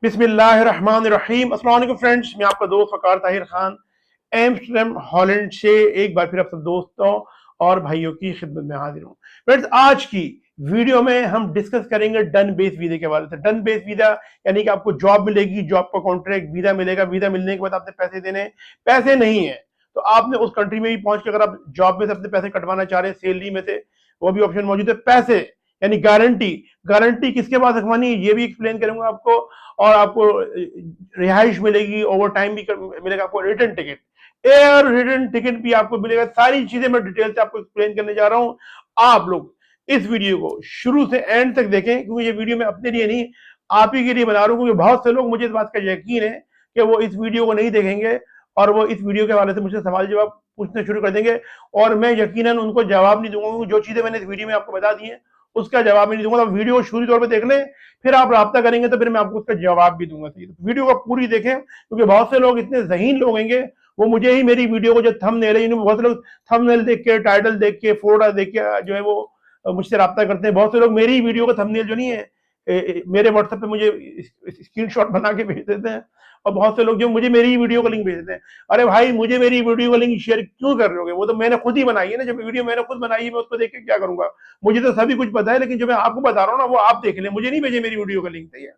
बिस्मिल्लाहिर्रहमानिर्रहीम। अस्सलाम वालेकुम फ्रेंड्स, मैं आपका दोस्त वकार ताहिर खान एम्स्टर्डम हॉलैंड से एक बार फिर आप सब दोस्तों और भाइयों की खिदमत में हाजिर हूँ। फ्रेंड्स, आज की वीडियो में हम डिस्कस करेंगे डन बेस वीजा के बारे में। डन बेस वीजा यानी कि आपको जॉब मिलेगी, जॉब का कॉन्ट्रैक्ट, वीजा मिलेगा, वीजा मिलने के बाद आपने पैसे देने, पैसे नहीं है तो आपने उस कंट्री में भी पहुंच के अगर आप जॉब में से अपने पैसे कटवाना चाह रहे हैं, सैलरी में से, वो भी ऑप्शन मौजूद है। पैसे यानी गारंटी, गारंटी किसके पास रखवानी है ये भी एक्सप्लेन करूंगा आपको। और आपको रिहाइश मिलेगी, ओवर टाइम भी मिलेगा, आपको return ticket, air return ticket भी आपको मिलेगा। सारी चीजें मैं डिटेल से आपको एक्सप्लेन करने जा रहा हूं। आप लोग इस वीडियो को शुरू से एंड तक देखें, क्योंकि ये वीडियो मैं अपने लिए नहीं, आप ही के लिए बना रहा हूं। क्योंकि बहुत से लोग, मुझे इस बात का यकीन है कि वो इस वीडियो को नहीं देखेंगे और वो इस वीडियो के हवाले से मुझसे सवाल जवाब पूछने शुरू कर देंगे और मैं यकीनन उनको जवाब नहीं दूंगा, क्योंकि जो चीजें मैंने इस वीडियो में आपको बता दी है उसका जवाब मैं नहीं दूंगा। तो वीडियो शुरू तौर पर देख लें, फिर आप राब्ता करेंगे तो फिर मैं आपको उसका जवाब भी दूंगा। तो वीडियो को पूरी देखें, क्योंकि बहुत से लोग इतने ज़हीन लोग होंगे, वो मुझे ही मेरी वीडियो को जो थंबनेल है, बहुत से लोग थंबनेल देख के, टाइटल देख के, फोटो देख के जो है वो मुझसे राब्ता करते हैं। बहुत से लोग मेरी वीडियो का थंबनेल जो नहीं है मेरे व्हाट्सएप पे मुझे स्क्रीनशॉट बना के भेज देते हैं, और बहुत से लोग जो मुझे मेरी वीडियो का लिंक भेज देते हैं। अरे भाई, मुझे मेरी वीडियो का लिंक शेयर क्यों कर रहे हो? वो तो मैंने खुद ही बनाई है ना। जब वीडियो मैंने खुद बनाई है, मैं उसको देख के क्या करूंगा? मुझे तो सभी कुछ पता है, लेकिन जो मैं आपको बता रहा हूँ ना, वो आप देख लें, मुझे नहीं भेजे मेरी वीडियो का लिंक। सही है?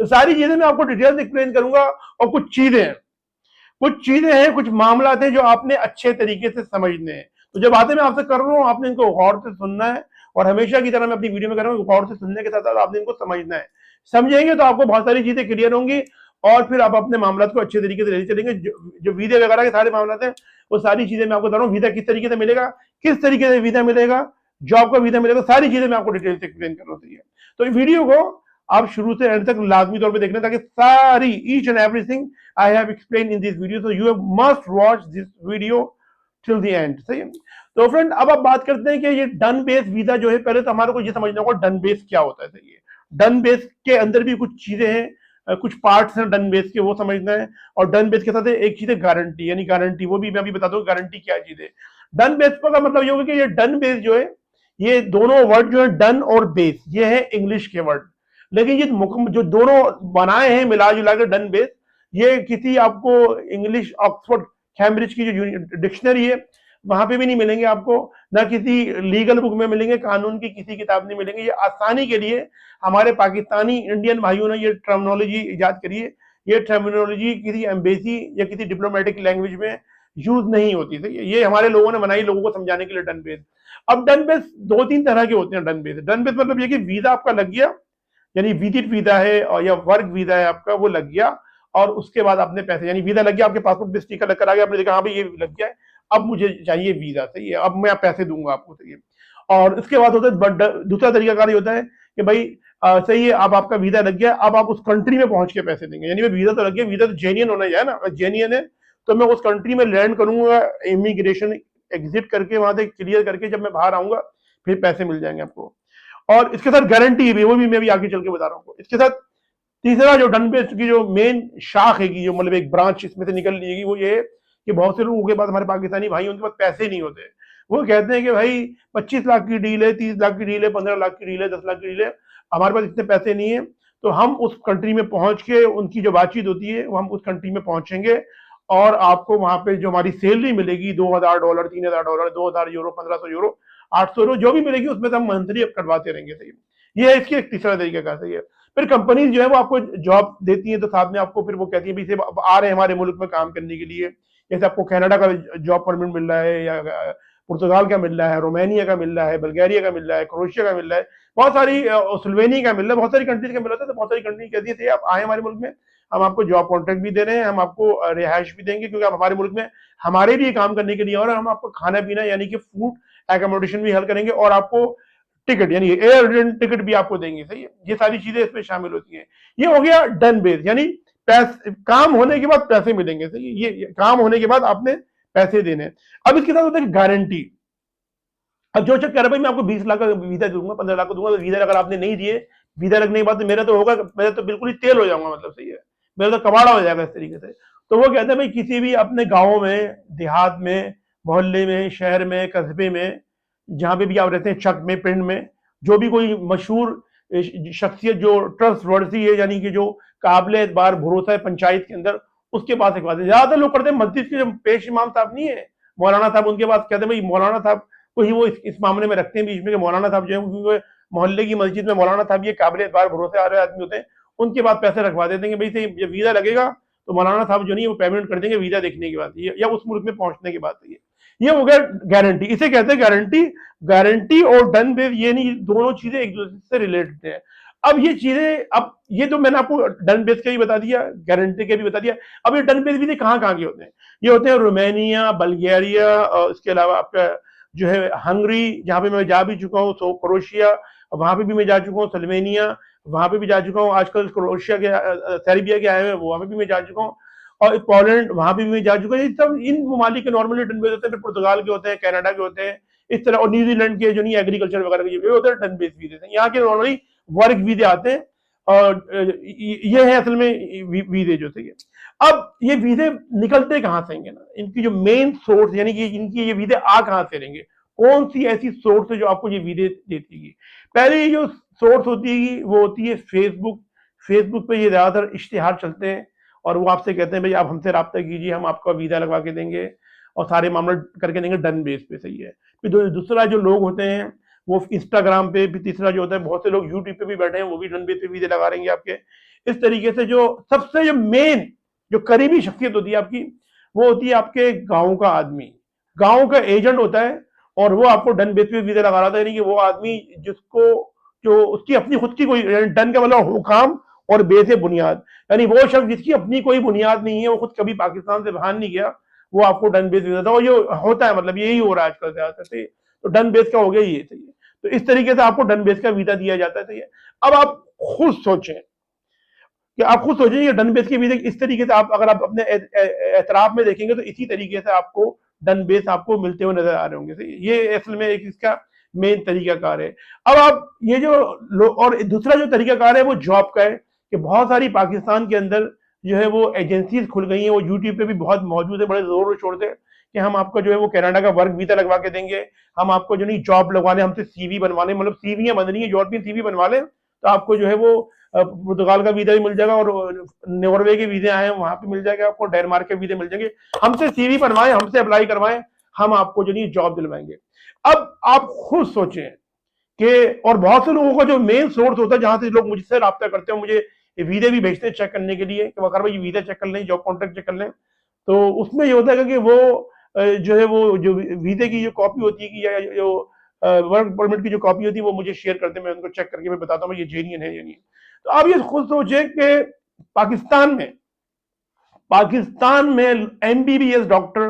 तो सारी चीजें मैं आपको डिटेल एक्सप्लेन करूंगा। और कुछ चीजें हैं, कुछ मामला हैं जो आपने अच्छे तरीके से समझने हैं। तो जब बातें मैं आपसे कर रहा हूँ, आपने इनको गौर से सुनना है, और हमेशा की तरह मैं अपनी वीडियो में कर रहा हूँ, गौर से सुनने के साथ साथ आपने इनको समझना है। समझेंगे तो आपको बहुत सारी चीजें क्लियर होंगी, और फिर आप अपने मामला को अच्छे तरीके से ले चलेंगे। जो वीजा वगैरह के सारे मामला हैं, वो सारी चीजें मैं आपको बता रहा हूँ। वीजा किस तरीके से मिलेगा, किस तरीके से वीजा मिलेगा, जॉब का वीजा मिलेगा, सारी चीजें मैं आपको डिटेल से एक्सप्लेन कर रहा हूँ। तो इस वीडियो को आप शुरू से एंड तक लाजमी तौर पे देखना, ताकि सारी each and everything I have explain in this video, so you must watch this video till the end. सही है? तो फ्रेंड, अब आप बात करते हैं कि ये डन बेस वीजा जो है, पहले तो हमारे को ये समझना होगा डन बेस क्या होता है। सही है? डन बेस के अंदर भी कुछ चीजें हैं, कुछ पार्ट्स हैं डन बेस के, वो समझना है। और डन बेस के साथ एक चीज है गारंटी, यानी गारंटी, वो भी मैं अभी बताता हूँ गारंटी क्या चीज है। डन बेस का मतलब ये होगा कि ये डन बेस जो है, ये दोनों वर्ड जो है डन और बेस, ये है इंग्लिश के वर्ड, लेकिन ये जो दोनों बनाए हैं मिला जुला के डन बेस, ये किसी आपको इंग्लिश ऑक्सफोर्ड कैम्ब्रिज की जो डिक्शनरी है वहां पे भी नहीं मिलेंगे आपको, ना किसी लीगल बुक में मिलेंगे, कानून की किसी किताब नहीं मिलेंगे। ये आसानी के लिए हमारे पाकिस्तानी इंडियन भाइयों ने ये टर्मिनोलॉजी इजाद करी है। ये टर्मिनोलॉजी किसी एम्बेसी या किसी डिप्लोमेटिक लैंग्वेज में यूज नहीं होती थी, ये हमारे लोगों ने बनाई लोगों को समझाने के लिए डन बेस। अब डन बेस दो तीन तरह के होते हैं। डन बेस मतलब ये कि वीजा आपका लग गया, यानी विजिट वीजा है और या वर्क वीजा है आपका, वो लग गया, और उसके बाद आपने पैसे, यानी वीजा लग गया, आपके पासपोर्ट पे स्टिकर लगकर आ गया, आपने देखा हाँ भाई ये लग गया है, अब मुझे चाहिए वीजा। सही है? अब मैं पैसे दूंगा आपको। सही है? और इसके बाद होता है दूसरा तरीका कार होता है कि भाई सही है, अब आपका वीजा लग गया, अब आप उस कंट्री में पहुंच के पैसे देंगे। यानी वीजा तो लग गया, वीजा तो जेन्युइन होना चाहिए ना। अगर जेन्युइन है तो मैं उस कंट्री में लैंड करूंगा, इमिग्रेशन एग्जिट करके, वहां से क्लियर करके जब मैं बाहर आऊंगा फिर पैसे मिल जाएंगे आपको। और इसके साथ गारंटी भी, वो भी मैं भी आगे चल के बता रहा हूँ। इसके साथ तीसरा जो डन बेस की जो मेन शाख है, जो मतलब एक ब्रांच इसमें से निकल जाएगी, वो ये है कि बहुत से लोगों के पास, हमारे पाकिस्तानी भाई, उनके पास पैसे नहीं होते। वो कहते हैं कि भाई 25 लाख की डील है, 30 लाख की डील है, 15 लाख की डील है, 10 लाख की डील है, हमारे पास इतने पैसे नहीं है। तो हम उस कंट्री में पहुंच के, उनकी जो बातचीत होती है, वो हम उस कंट्री में पहुंचेंगे और आपको वहां पे जो हमारी सैलरी मिलेगी, $2000, $3000, 2000 यूरो, 1500 यूरो, 800 यूरो, जो भी मिलेगी उसमें से हम मंथली कटवाते रहेंगे। सही? ये है इसकी एक तीसरा तरीका का। सही है? फिर कंपनीज जो है वो आपको जॉब देती है, तो साथ में आपको फिर वो कहती है भाई आ रहे हैं हमारे मुल्क में काम करने के लिए। जैसे आपको कनाडा का जॉब परमिट मिल रहा है, या पुर्तगाल का मिल रहा है, रोमानिया का मिल रहा है, बल्गारिया का मिल रहा है, क्रोएशिया का मिल रहा है, बहुत सारी स्लोवेनिया का मिल रहा है, बहुत सारी कंट्रीज का मिल रहा है। तो बहुत सारी कंट्री कहती है आप आए हमारे मुल्क में, हम आपको जॉब कॉन्ट्रैक्ट भी दे रहे हैं, हम आपको रिहाइश भी देंगे, क्योंकि आप हमारे मुल्क में हमारे लिए काम करने के लिए, और हम आपको खाना पीना यानी कि फूड एकोमोडेशन भी हल करेंगे, और आपको टिकट यानी एयर टिकट भी आपको देंगे। सही है? ये सारी चीजें इसमें शामिल होती हैं। ये हो गया डन बेस, यानी काम होने के बाद पैसे मिलेंगे। सही है? ये काम होने के बाद आपने पैसे देने। अब इसके साथ होता है गारंटी। अब जो चेक कर रहा है मैं आपको 20 लाख का वीजा दूंगा, 15 लाख का दूंगा, तो वीजा अगर आपने नहीं दिए, वीजा लगने के बाद तो मेरा तो होगा, मेरा तो बिल्कुल ही तेल हो जाऊंगा, मतलब। सही है? मेरा तो कबाड़ा हो जाएगा इस तरीके से। तो वो कहते हैं भाई किसी भी अपने गाँव में, देहात में, मोहल्ले में, शहर में, कस्बे में, जहां पे भी आप रहते हैं, चक में, पिंड में, जो भी कोई मशहूर शख्सियत जो ट्रस्ट वर्दी है, यानी कि जो काबिल एतबार भरोसा है पंचायत के अंदर, उसके पास एक बात है। ज्यादातर लोग करते हैं मस्जिद के जो पेश इमाम साहब नहीं है, मौलाना साहब, उनके पास कहते हैं भाई मौलाना साहब को ही वो इस मामले में रखते हैं बीच में, कि मौलाना साहब जो है, क्योंकि मोहल्ले की मस्जिद में मौलाना साहब ये काबिल एतबार भरोसे आ रहे आदमी होते हैं, उनके बाद पैसे रखवा देते हैं कि भाई जब वीजा लगेगा तो मौलाना साहब जो नहीं वो पेमेंट कर देंगे वीजा देखने के बाद, या उस मुल्क में पहुंचने के बाद। ये हो गया गारंटी, इसे कहते हैं गारंटी। गारंटी और डन बेस, ये नहीं, दोनों चीजें एक दूसरे से रिलेटेड है। अब ये चीजें, अब ये तो मैंने आपको डन बेस का भी बता दिया, गारंटी का भी बता दिया। अब ये डन बेस भी कहाँ के होते हैं? ये होते हैं रोमानिया, बल्गेरिया, और इसके अलावा आपका जो है हंगरी, जहां पे मैं जा भी चुका हूँ, तो क्रोशिया, वहां पे भी मैं जा चुका हूँ, सल्वेनिया, वहां पे भी जा चुका हूँ, आजकल क्रोशिया के सर्बिया के आए हुए वहां पे भी मैं जा चुका हूँ, और पोलैंड वहां पे भी मैं जा चुका हूँ। सब इन ममालिक के नॉर्मली टन बेस होते हैं, फिर पुर्तगाल के होते हैं, कनाडा के होते हैं, इस तरह, और न्यूजीलैंड के जो नहीं एग्रीकल्चर वगैरह के होते हैं टन बेस वीजे। यहाँ के नॉर्मली वर्क वीजे आते हैं, और ये है असल में वीजे जो थे। अब ये वीजे निकलते कहाँ से ना, इनकी जो मेन सोर्स, यानी कि इनकी ये वीजे आ कहाँ से रहेंगे, कौन सी ऐसी सोर्स है जो आपको ये वीजे देती है? पहले जो सोर्स होती है वो होती है फेसबुक। फेसबुक पे ये ज्यादातर इश्तिहार चलते हैं, और वो आपसे कहते हैं भाई आप हमसे रब्ता कीजिए, हम आपका वीजा लगवा के देंगे और सारे मामले करके देंगे डन बेस पे। सही है। फिर दूसरा जो लोग होते हैं वो इंस्टाग्राम पे, फिर तीसरा जो होता है, बहुत से लोग यूट्यूब पे भी बैठे हैं, वो भी डन बेस पे वीजे लगा रहेंगे आपके। इस तरीके से जो सबसे जो मेन जो करीबी शख्सियत होती है आपकी, वो होती है आपके गाँव का आदमी, गाँव का एजेंट होता है, और वो आपको डन बेस पे वीजा लगा रहा था। यानी कि वो आदमी जिसको, जो उसकी अपनी खुद की कोई, डन का मतलब हुकाम और बेस बुनियाद, यानी वो शख्स जिसकी अपनी कोई बुनियाद नहीं है, वो खुद कभी पाकिस्तान से बाहर नहीं गया, वो आपको डन बेस वीजा था। और ये होता है, मतलब यही हो रहा है आजकल ज्यादातर से, तो डन बेस का हो गया ये। सही है। तो इस तरीके से आपको डन बेस का वीजा दिया जाता है। सही है। अब आप खुद सोचें कि आप खुद सोचें कि डन बेस के वीजे इस तरीके से, आप अगर आप अपने एतराफ में देखेंगे तो इसी तरीके से आपको डन बेस आपको मिलते हुए नजर आ रहे होंगे। सही। ये असल में एक इसका मेन तरीकाकार है। अब आप ये जो और दूसरा जो तरीकाकार है वो जॉब का है, कि बहुत सारी पाकिस्तान के अंदर जो है वो एजेंसीज खुल गई हैं, वो यूट्यूब पे भी बहुत मौजूद है, बड़े जोर शोर से, कि हम आपको जो है वो कनाडा का वर्क वीजा लगवा के देंगे, हम आपको जो नहीं जॉब लगवा लें, हमसे सीवी बनवा लें, मतलब सीवियां बन रही है, यूरोपियन सीवी बनवा लें, तो आपको जो है वो पुर्तगाल का वीजा भी मिल जाएगा, और नॉर्वे के वीजे आए हैं वहां पे मिल जाएगा आपको, डेनमार्क के वीजे मिल जाएंगे, हमसे सीवी बनवाएं, हमसे अप्लाई करवाएं, हम आपको जो नहीं जॉब दिलवाएंगे। अब आप खुद सोचें कि, और बहुत से लोगों का जो मेन सोर्स होता है जहां से लोग मुझसे रब्ता करते हैं, मुझे वीजे भी भेजते हैं चेक करने के लिए, कि वकार भाई वीजा चेक कर लें, जॉब कॉन्ट्रैक्ट चेक कर लें, तो उसमें ये होता है कि वो जो है वो जो वीजे की जो कॉपी होती है, कि या जो वर्क परमिट की जो कॉपी होती है, वो मुझे शेयर करते हैं, मैं उनको चेक करके मैं बताता हूँ ये जेन्युइन है या नहीं। तो आप ये खुद सोचें कि पाकिस्तान में MBBS doctor,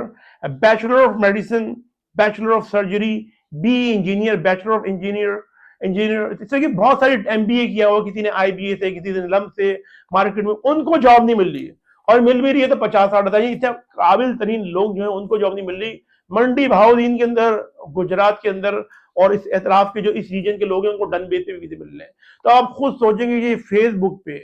bachelor of medicine, bachelor of surgery, B engineer, bachelor of engineer, इस तरह की बहुत सारी एमबीए किया हुआ, किसी ने आईबीए से, किसी ने लम से, मार्केट में, उनको जॉब नहीं मिल रही है, और मिल भी रही है तो 50-60 हजार, इतने काबिल तरीन लोग जो है उनको जॉब नहीं मिल रही। मंडी भावदीन के अंदर, गुजरात के अंदर, और इस एतराफ के जो इस रीजन के लोग हैं उनको डन बेस पे वीजे मिल रहे हैं। तो आप खुद सोचेंगे कि फेसबुक पे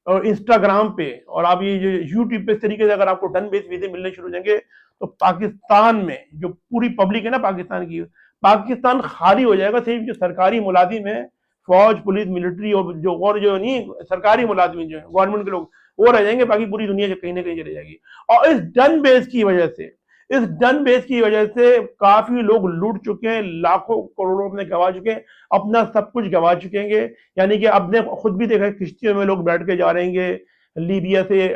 और इंस्टाग्राम पे और आप ये जो यूट्यूब पे इस तरीके से अगर आपको डन बेस वीजे मिलने शुरू हो जाएंगे, तो पाकिस्तान में जो पूरी पब्लिक है ना पाकिस्तान की, पाकिस्तान खाली हो जाएगा। सिर्फ जो सरकारी मुलाजिम है, फौज, पुलिस, मिलिट्री, और जो नहीं सरकारी मुलाजिम जो है गवर्नमेंट के लोग, वो रह जाएंगे, बाकी पूरी दुनिया कहीं ना कहीं चली जाएगी। और इस डन बेस की वजह से काफी लोग लूट चुके हैं, लाखों करोड़ों अपने गवा चुके हैं, अपना सब कुछ गवा चुकेंगे। यानी कि आपने खुद भी देखा किश्तियों में लोग बैठ के जा रहे हैं लीबिया से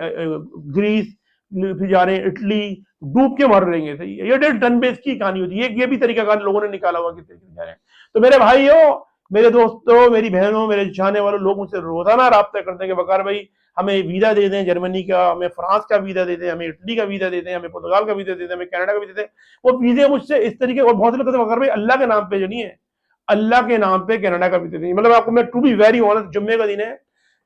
ग्रीस, फिर जा रहे हैं इटली, डूब के मर रहे हैं। सही है। ये डन बेस की कहानी होती है, ये भी तरीकाकार लोगों ने निकाला हुआ किस तरीके से जा रहे हैं। तो मेरे भाइयों, मेरे दोस्तों, मेरी बहनों, मेरे चाहने वालों, लोग मुझसे रोजाना राब्ता करते हैं कि वकार भाई हमें वीजा दे दें जर्मनी का, हमें फ्रांस का वीजा दे दें, हमें इटली का वीजा दे दें, हमें पुर्तगाल का वीजा दे दें, हमें कनाडा का वीजा दे दें। वो वीजे मुझसे इस तरीके, और बहुत से लोग कहते हैं वकार भाई अल्लाह के नाम पे जो नहीं है, अल्लाह के नाम पे कनाडा का वीजा नहीं, मतलब आपको मैं टू बी वेरी ऑनेस्ट, जुम्मे का दिन है,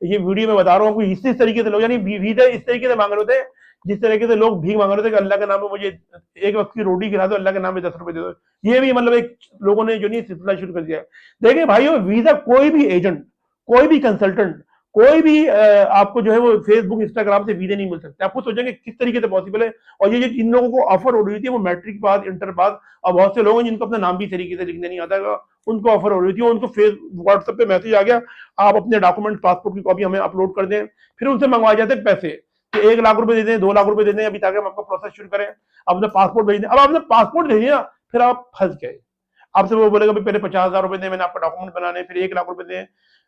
ये वीडियो में बता रहा हूँ, इस तरीके से लोग यानी वीजा इस तरीके से मांग रहे होते हैं, जिस तरीके से लोग भीख मांग रहे थे कि अल्लाह के नाम पे मुझे एक वक्त की रोटी खिला दो, अल्लाह के नाम पे 10 रुपए दे दो। ये भी मतलब एक लोगों ने जो नहीं सिलसिला शुरू कर दिया है। देखिए भाइयों, वीजा कोई भी एजेंट, कोई भी कंसल्टेंट, कोई भी आपको जो है वो फेसबुक इंस्टाग्राम से वीजे नहीं मिल सकते। आप खुद सोचेंगे किस तरीके से पॉसिबल है। और ये जो जिन लोगों को ऑफर हो रही थी वो मैट्रिक पास, इंटर पास, और बहुत से लोग हैं जिनको अपना नाम भी तरीके से लिखने नहीं आता है, उनको ऑफर हो रही थी, उनको फेस व्हाट्सएप पे मैसेज आ गया, आप अपने डॉक्यूमेंट पासपोर्ट की कॉपी हमें अपलोड कर दें। फिर उनसे मंगवाए जाते पैसे कि 1 लाख रुपए दे दें, 2 लाख रुपए दे दें, अभी ताकि हम आपका प्रोसेस शुरू करें, अपना पासपोर्ट भेज दें। अब आपने पासपोर्ट भेजिए ना, फिर आप फंस गए। आपसे वो बोलेगा पहले 50,000 रुपए दें, मैंने आपका डॉक्यूमेंट बनाने, फिर 1 लाख रुपए दें,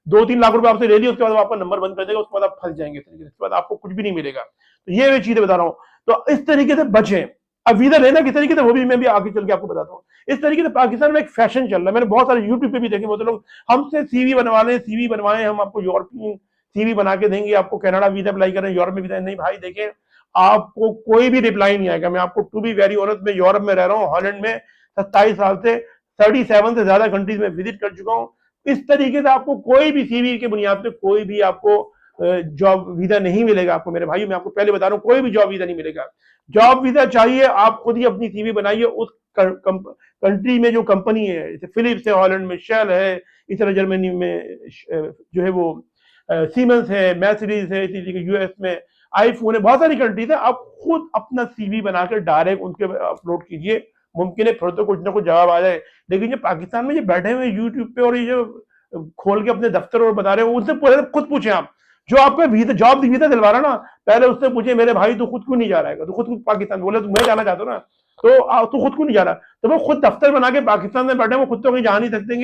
2-3 लाख रुपए आपसे ले लिया, उसके बाद आपका नंबर बंद कर देगा, उसके बाद आप फंस जाएंगे, उसके बाद आपको कुछ भी नहीं मिलेगा। तो ये मैं चीजें बता रहा हूँ। तो इस तरीके से बचें। अब वीजा लेना किस तरीके से वो भी मैं भी आगे चल के आपको बताता हूँ। इस तरीके से पाकिस्तान में एक फैशन चल रहा है, मैंने बहुत सारे यूट्यूब पे भी देखे, बहुत लोग हमसे सीवी बनवा लें, सीवी बनवाएं, हम आपको यूरोपियन सीवी बना के देंगे, आपको कनाडा वीजा अप्लाई करें, यूरोप में वीजा नहीं भाई, देखें आपको कोई भी रिप्लाई नहीं आएगा। मैं आपको टू बी वेरी ऑनेस्ट, मैं यूरोप में रह रहा हूँ, हॉलैंड में 27 साल से 37 से ज्यादा कंट्रीज में विजिट कर चुका हूँ। इस तरीके से आपको कोई भी सीवी के बुनियाद पे कोई भी आपको जॉब वीजा नहीं मिलेगा। आपको मेरे भाई, मैं आपको पहले बता रहा हूँ, कोई भी जॉब वीजा नहीं मिलेगा। जॉब वीजा चाहिए, आप खुद ही अपनी सीवी बनाइए, उस कंट्री में जो कंपनी है, जैसे फिलिप्स है हॉलैंड में, शेल है, इस तरह जर्मनी में जो है वो सीमेंस है, मैर्सिडीज है, इसी तरीके यूएस में आईफोन है, बहुत सारी कंट्रीज है। आप खुद अपना सीवी बनाकर डायरेक्ट उनके अपलोड कीजिए, मुमकिन है फिर तो कुछ ना कुछ जवाब आ जाए। लेकिन जो पाकिस्तान में जो बैठे हुए यूट्यूब पे और ये जो खोल के अपने दफ्तर और बता रहे हो, उनसे पहले खुद पूछे आप, जो आपका वीजा जॉब वीजा दिलवा रहा ना, पहले उससे पूछे मेरे भाई तू खुद क्यों नहीं जा रहा है, तो खुद पाकिस्तान बोले तो मैं जाना चाहता हूँ ना, तो तू खुद क्यों नहीं जा रहा। तो वो खुद दफ्तर बना के पाकिस्तान में बैठे, वो खुद तो कहीं जा नहीं सकते।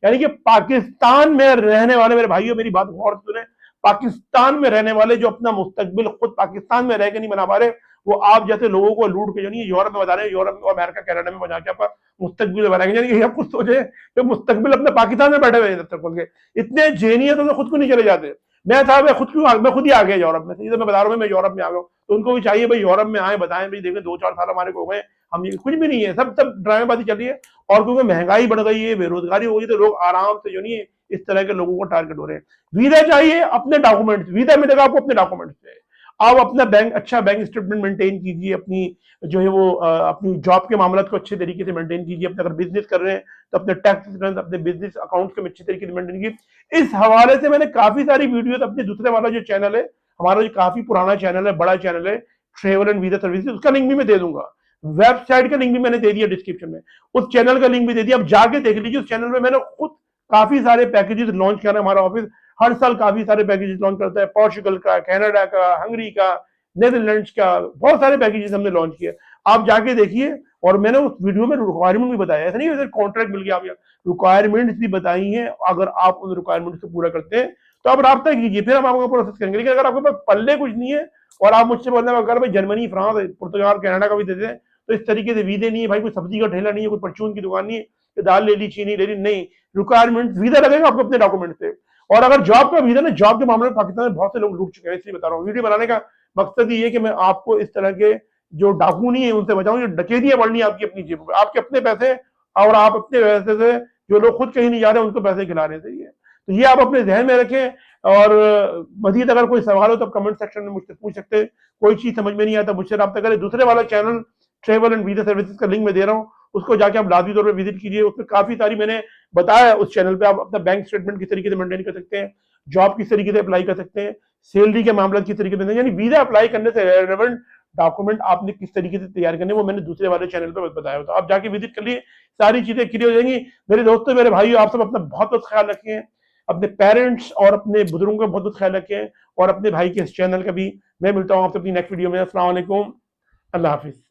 यानी कि पाकिस्तान में रहने वाले मेरे भाइयों, मेरी बात गौर से सुने, पाकिस्तान में रहने वाले जो अपना मुस्तकबिल खुद पाकिस्तान में रह के नहीं बना पा रहे, वो आप जैसे लोगों को लूट के, यानी यूरोप में बता रहे हैं, यूरोप में अमेरिका कनाडा में बना के आपका मुस्तकबिल बनाएंगे। यानी कि आप खुद सोचे कि मुस्तकबिल अपने पाकिस्तान में बैठे हुए हैं दफ्तर खोल के, इतने जेनियस तो खुद को नहीं चले जाते। मैं था, मैं खुद ही आ गया यूरोप में, मैं बता रहा हूँ मैं यूरोप में आ गया हूँ। तो उनको भी चाहिए भाई यूरोप में आए, बताएं भाई, देखें 2-4 साल हमारे को हो गए, हम ये कुछ भी नहीं है, सब ड्रामेबाजी चल रही है। और क्योंकि महंगाई बढ़ गई है, बेरोजगारी हो गई, तो लोग आराम से जो नहीं है इस तरह के लोगों को टारगेट हो रहे हैं। वीजा चाहिए, अपने डॉक्यूमेंट्स, वीजा मिलेगा आपको अपने डॉक्यूमेंट्स से। आप अपना अच्छा बैंक स्टेटमेंट मेंटेन कीजिए, अपनी जो है वो अपनी जॉब के मामला को अच्छे तरीके से मेंटेन कीजिए। अपने अगर बिजनेस कर रहे हैं तो अपने टैक्स रिटर्न, अपने बिजनेस अकाउंट को अच्छे तरीके से मेंटेन कीजिए। इस हवाले से मैंने काफी सारी वीडियो अपने दूसरे वाला जो चैनल है, हमारा जो काफी पुराना चैनल है, बड़ा चैनल है, ट्रेवल एंड वीजा सर्विसेज, उसका लिंक भी मैं दे दूंगा। वेबसाइट का लिंक भी मैंने दे दिया डिस्क्रिप्शन में, उस चैनल का लिंक भी दे दिया, आप जाके देख लीजिए। उस चैनल में मैंने खुद काफी सारे पैकेजेस लॉन्च किया है। हमारा ऑफिस हर साल काफी सारे पैकेजेस लॉन्च करता है, पोर्चुगल का, कनाडा का, हंगरी का, नेदरलैंड्स का, बहुत सारे पैकेजेस हमने लॉन्च किए। आप जाके देखिए। और मैंने उस वीडियो में रिक्वायरमेंट भी बताया, ऐसा नहीं कॉन्ट्रैक्ट मिल गया, आप रिक्वायरमेंट्स भी बताई हैं। अगर आप उन रिक्वायरमेंट्स को पूरा करते हैं तो आप राब्ता कीजिए, फिर हम आपको प्रोसेस करेंगे। लेकिन अगर आपके पास पल्ले कुछ नहीं है और आप मुझसे बोलते हैं अगर भाई जर्मनी, फ्रांस, पुर्तगाल, कनाडा का भी देते हैं, तो इस तरीके से वीजे नहीं है भाई, कोई सब्जी का ठेला नहीं है, कोई परचून की दुकान नहीं है, दाल ले ली, चीनी ले ली, नहीं, रिक्वायरमेंट वीजा लगेगा आपको अपने डॉक्यूमेंट से। और अगर जॉब का वीजा ना, जॉब के मामले में पाकिस्तान में बहुत से लोग लूट चुके हैं, इसलिए बता रहा हूँ। वीडियो बनाने का मकसद ये है कि मैं आपको इस तरह के जो डाकू नहीं है उनसे बचाऊं, जो डकैतियां बढ़नी है आपकी अपनी जेब में, आपके अपने पैसे, और आप अपने पैसे से जो लोग खुद कहीं नहीं जा रहे उनको पैसे खिलाने चाहिए। तो ये आप अपने जहन में रखें। और मजीद अगर कोई सवाल हो तो कमेंट सेक्शन में मुझसे पूछ सकते हैं। कोई चीज समझ में नहीं आता मुझसे रब्ता करें। दूसरे वाला channel travel and visa services का लिंक मैं दे रहा हूँ, उसको जाके आप लाजमी तौर पर विजिट कीजिए। उसमें काफी सारी मैंने बताया उस चैनल पे, आप अपना बैंक स्टेटमेंट किस तरीके से मेंटेन कर सकते हैं, जॉब किस तरीके से अप्लाई कर सकते हैं, सैलरी के मामला किस तरीके से, यानी वीजा अप्लाई करने से रेलेवेंट डॉक्यूमेंट आपने किस तरीके से तैयार करने, वो मैंने दूसरे वाले चैनल पे बताया। तो आप जाके विजिट कर लिए, सारी चीजें क्लियर हो जाएंगी। मेरे दोस्तों, मेरे भाइयों, आप सब अपना बहुत बहुत ख्याल रखें, अपने पेरेंट्स और अपने बुजुर्गों का बहुत बहुत ख्याल रखें, और अपने भाई के इस चैनल का भी। मैं मिलता हूँ आपसे अपनी नेक्स्ट वीडियो में। अस्सलाम वालेकुम, अल्लाह हाफिज।